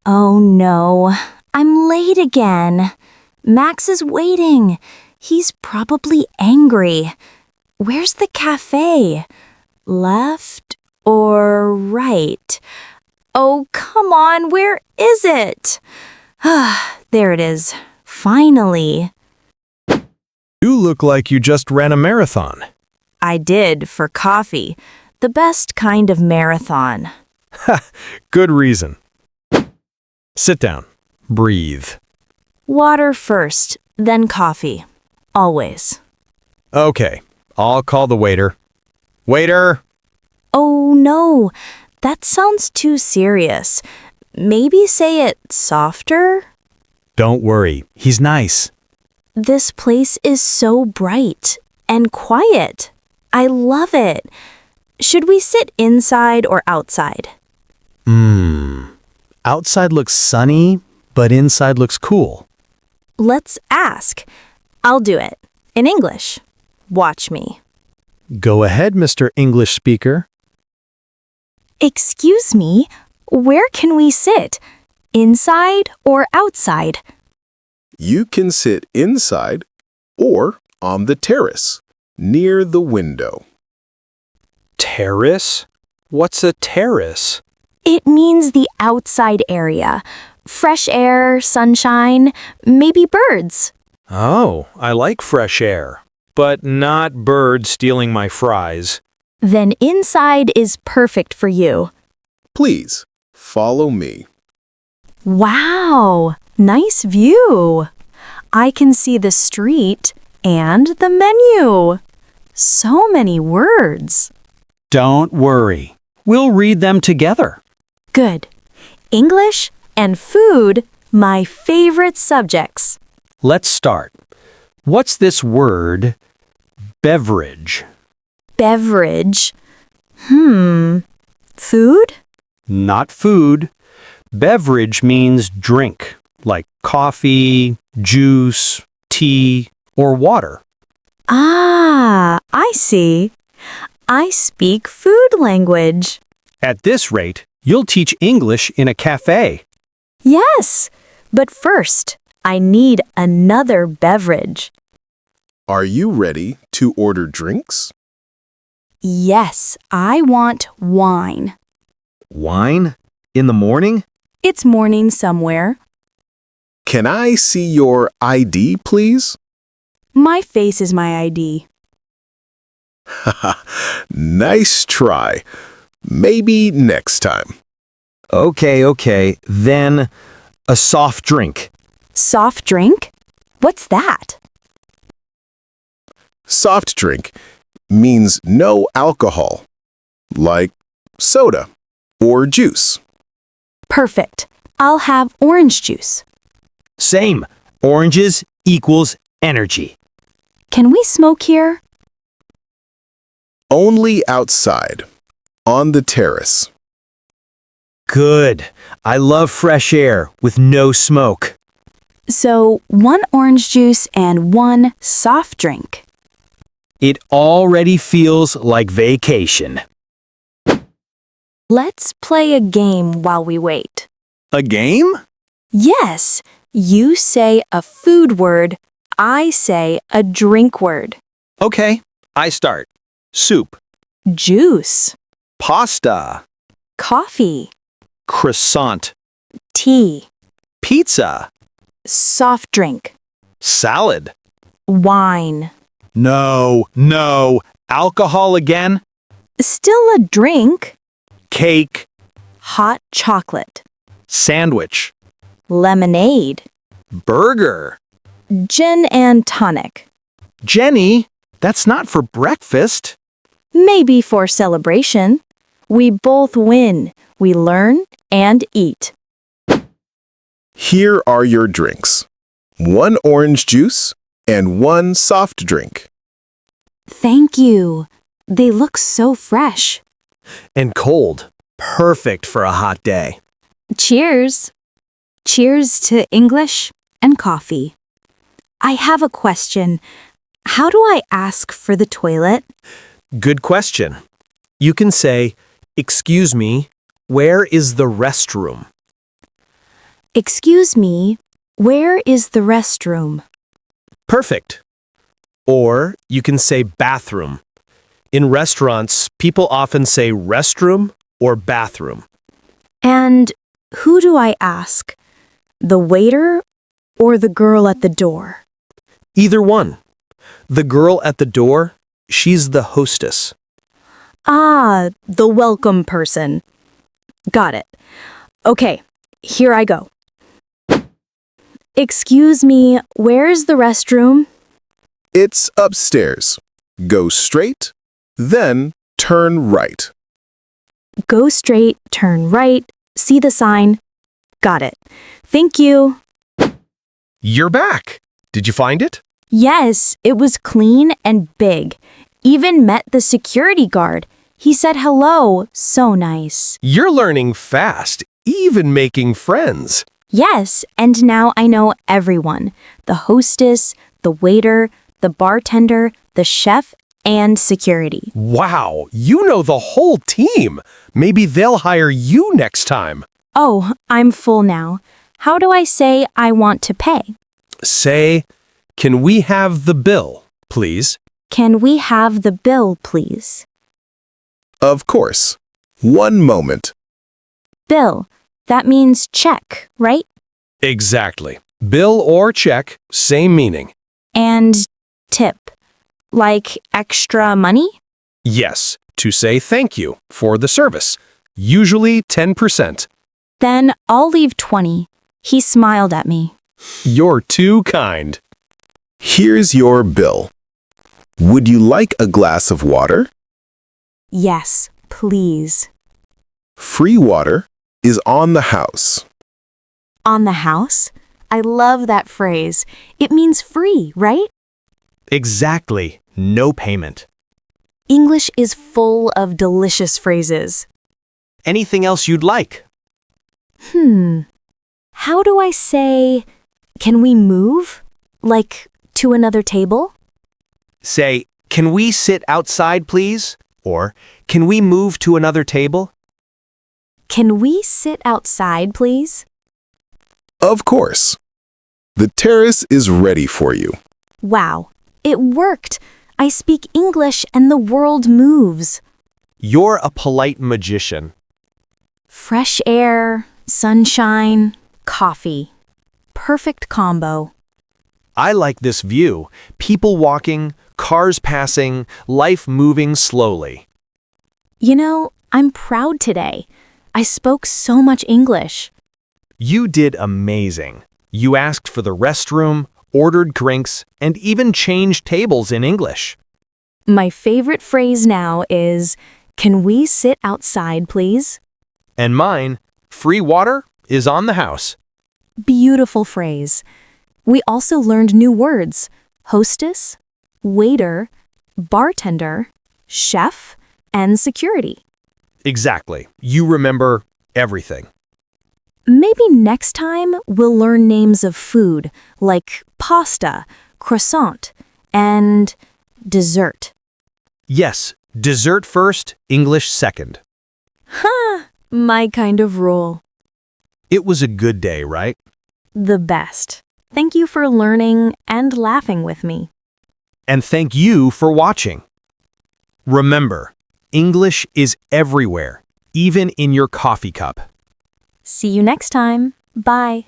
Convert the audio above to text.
Oh no, I'm late again. Max is waiting. He's probably angry. Where's the cafe? Left or right? Oh, come on, where is it? There it is. Finally. You look like you just ran a marathon. I did for coffee. The best kind of marathon. Good reason. Sit down. Breathe. Water first, then coffee. Always. Okay, I'll call the waiter. Waiter! Oh no, that sounds too serious. Maybe say it softer? Don't worry, he's nice. This place is so bright and quiet. I love it. Should we sit inside or outside? Outside looks sunny, but inside looks cool. Let's ask. I'll do it. In English. Watch me. Go ahead, Mr. English speaker. Excuse me, where can we sit? Inside or outside? You can sit inside or on the terrace, near the window. Terrace? What's a terrace? It means the outside area. Fresh air, sunshine, maybe birds. Oh, I like fresh air, but not birds stealing my fries. Then inside is perfect for you. Please, follow me. Wow, nice view. I can see the street and the menu. So many words. Don't worry. We'll read them together. Good. English and food, my favorite subjects. Let's start. What's this word? Beverage. Beverage. Food? Not food. Beverage means drink, like coffee, juice, tea, or water. Ah, I see. I speak food language. At this rate, you'll teach English in a cafe. Yes, but first, I need another beverage. Are you ready to order drinks? Yes, I want wine. Wine? In the morning? It's morning somewhere. Can I see your ID, please? My face is my ID. Nice try. Maybe next time. Okay. Then a soft drink. Soft drink? What's that? Soft drink means no alcohol, like soda or juice. Perfect. I'll have orange juice. Same. Oranges equals energy. Can we smoke here? Only outside, on the terrace. Good. I love fresh air with no smoke. So, 1 orange juice and 1 soft drink. It already feels like vacation. Let's play a game while we wait. A game? Yes, you say a food word, I say a drink word. Okay, I start. Soup. Juice, Pasta. coffee, Croissant. tea, Pizza. soft drink, Salad. wine. No. Alcohol again? Still a drink. Cake. Hot chocolate, Sandwich. lemonade, Burger. gin and tonic. Jenny, that's not for breakfast. Maybe for celebration. We both win. We learn and eat. Here are your drinks. 1 orange juice and 1 soft drink. Thank you. They look so fresh. And cold. Perfect for a hot day. Cheers. Cheers to English and coffee. I have a question. How do I ask for the toilet? Good question. You can say, "Excuse me, where is the restroom?" Excuse me, where is the restroom? Perfect. Or you can say bathroom. In restaurants, people often say restroom or bathroom. And who do I ask? The waiter or the girl at the door? Either one. The girl at the door, she's the hostess. Ah, the welcome person. Got it. Okay, here I go. Excuse me, where's the restroom? It's upstairs. Go straight, then turn right. Go straight, turn right, see the sign. Got it. Thank you. You're back. Did you find it? Yes, it was clean and big. Even met the security guard. He said hello. So nice. You're learning fast, even making friends. Yes, and now I know everyone. The hostess, the waiter, the bartender, the chef, and security. Wow, you know the whole team. Maybe they'll hire you next time. Oh, I'm full now. How do I say I want to pay? Say, can we have the bill, please? Can we have the bill, please? Of course. One moment. Bill. That means check, right? Exactly. Bill or check, same meaning. And tip. Like extra money? Yes, to say thank you for the service. Usually 10%. Then I'll leave 20. He smiled at me. You're too kind. Here's your bill. Would you like a glass of water? Yes, please. Free water is on the house. On the house? I love that phrase. It means free, right? Exactly. No payment. English is full of delicious phrases. Anything else you'd like? How do I say, can we move? Like, to another table? Say, can we sit outside, please? Or, can we move to another table? Can we sit outside, please? Of course. The terrace is ready for you. Wow, it worked. I speak English and the world moves. You're a polite magician. Fresh air, sunshine, coffee. Perfect combo. I like this view. People walking, cars passing, life moving slowly. You know, I'm proud today. I spoke so much English. You did amazing. You asked for the restroom, ordered drinks, and even changed tables in English. My favorite phrase now is, can we sit outside, please? And mine, free water is on the house. Beautiful phrase. We also learned new words: hostess, waiter, bartender, chef, and security. Exactly. You remember everything. Maybe next time we'll learn names of food like pasta, croissant, and dessert. Yes, dessert first, English second. Ha! My kind of rule. It was a good day, right? The best. Thank you for learning and laughing with me. And thank you for watching. Remember, English is everywhere, even in your coffee cup. See you next time. Bye.